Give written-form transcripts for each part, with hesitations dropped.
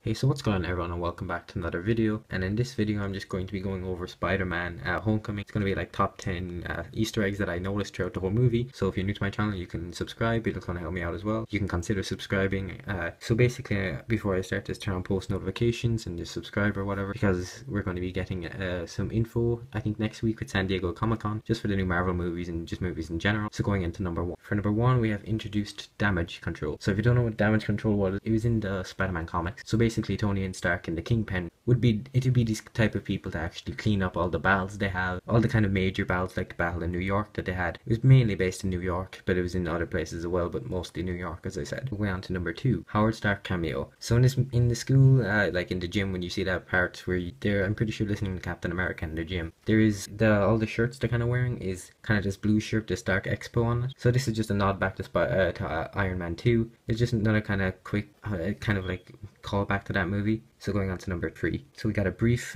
Hey, so what's going on everyone and welcome back to another video. And in this video I'm just going to be going over Spider-Man Homecoming. It's going to be like top 10 Easter eggs that I noticed throughout the whole movie. So if you're new to my channel you can subscribe, it's going to help me out as well. You can consider subscribing. So basically before I start, just turn on post notifications and just subscribe or whatever, because we're going to be getting some info I think next week with San Diego Comic-Con, just for the new Marvel movies and just movies in general. So going into number one. For number one we have introduced damage control. So if you don't know what damage control was, it was in the Spider-Man comics. So basically Tony and Stark and the Kingpin would be these type of people to actually clean up all the battles they have, all the kind of major battles like the battle in New York that they had. It was mainly based in New York, but it was in other places as well, but mostly New York, as I said. We're on to number two, Howard Stark cameo. So in the school, like in the gym, when you see that part where they're, I'm pretty sure, listening to Captain America in the gym, there is all the shirts they're kind of wearing is kind of this blue shirt, the Stark Expo on it. So this is just a nod back to Iron Man 2. It's just another kind of quick kind of like call back to that movie. So going on to number three. So we got a brief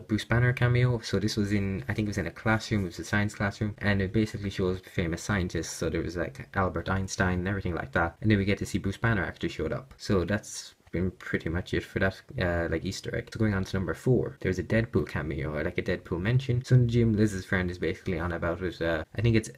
Bruce Banner cameo. So this was in, I think it was in a classroom, it was a science classroom, and it basically shows famous scientists. So there was like Albert Einstein and everything like that. And then we get to see Bruce Banner actually showed up. So that's been pretty much it for that like Easter egg. So going on to number four, there's a Deadpool cameo, or like a Deadpool mention. So in the gym, Liz's friend is basically on about it. I think it's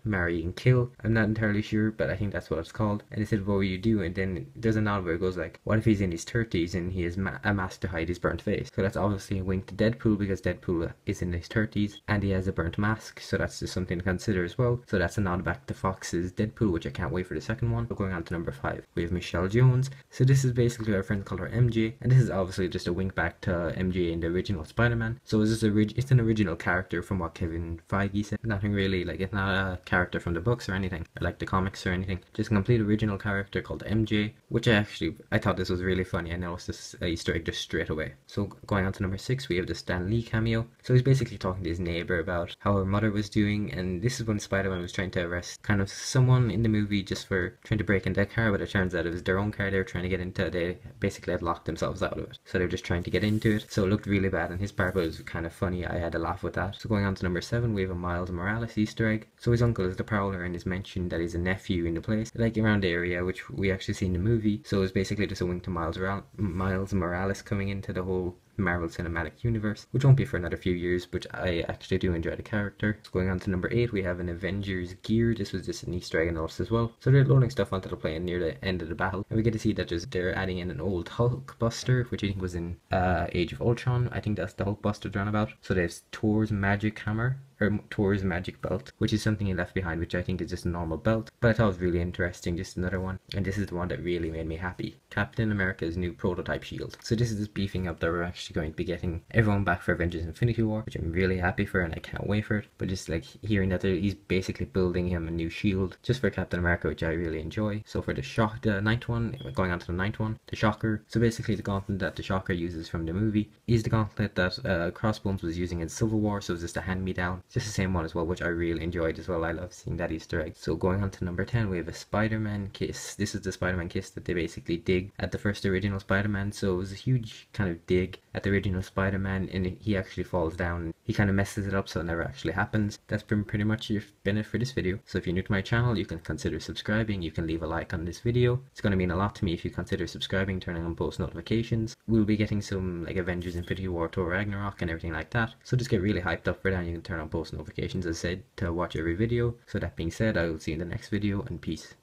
marry and kill. I'm not entirely sure, but I think that's what it's called. And they said, what will you do? And then there's a nod where it goes like, what if he's in his 30s and he has a mask to hide his burnt face? So that's obviously a wink to Deadpool, because Deadpool is in his 30s and he has a burnt mask. So that's just something to consider as well. So that's a nod back to Fox's Deadpool, which I can't wait for the second one. But going on to number five, we have Michelle Jones. So this is basically our friend called her MJ, and this is obviously just a wink back to MJ in the original Spider-Man. So it's an original character from what Kevin Feige said. Nothing really, like, it's not a character from the books or anything, or like the comics or anything. Just a complete original character called MJ, which I thought this was really funny. I noticed this Easter egg just straight away. So going on to number six, we have the Stan Lee cameo. So he's basically talking to his neighbor about how her mother was doing, and this is when Spider-Man was trying to arrest kind of someone in the movie just for trying to break into a car, but it turns out it was their own car they were trying to get into. They basically had locked themselves out of it, so they were just trying to get into it. So it looked really bad, and his part was kind of funny. I had a laugh with that. So going on to number seven, we have a Miles Morales Easter egg. So his uncle is the Prowler, and it's mentioned that he's a nephew in the place, like around the area, which we actually see in the movie. So it's basically just a wink to Miles Morales coming into the whole Marvel Cinematic Universe, which won't be for another few years, but I actually do enjoy the character. So going on to number eight, we have an Avengers gear. This was just an Easter egg in us as well. So they're loading stuff onto the plane near the end of the battle, and we get to see that they're adding in an old Hulk Buster, which I think was in Age of Ultron. I think that's the Hulk Buster they're on about. So there's Thor's magic hammer, or Thor's magic belt, which is something he left behind, which I think is just a normal belt, but I thought it was really interesting, just another one. And this is the one that really made me happy, Captain America's new prototype shield. So this is just beefing up that we're actually going to be getting everyone back for Avengers Infinity War, which I'm really happy for, and I can't wait for it. But just like hearing that he's basically building him a new shield just for Captain America, which I really enjoy. So for the ninth one, going on to the ninth one, the Shocker. So basically the gauntlet that the Shocker uses from the movie is the gauntlet that Crossbones was using in Civil War, so it's just a hand-me-down. Just the same one as well, which I really enjoyed as well. I love seeing that Easter egg. So going on to number 10, we have a Spider-Man kiss. This is the Spider-Man kiss that they basically dig at the first original Spider-Man. So it was a huge kind of dig at the original Spider-Man, and he actually falls down. He kind of messes it up, so it never actually happens. That's been pretty much been it for this video. So if you're new to my channel, you can consider subscribing. You can leave a like on this video. It's going to mean a lot to me if you consider subscribing, turning on post notifications. We'll be getting some like Avengers Infinity War, Thor Ragnarok, and everything like that. So just get really hyped up for that. You can turn on post notifications, as I said, to watch every video. So that being said, I will see you in the next video, and peace.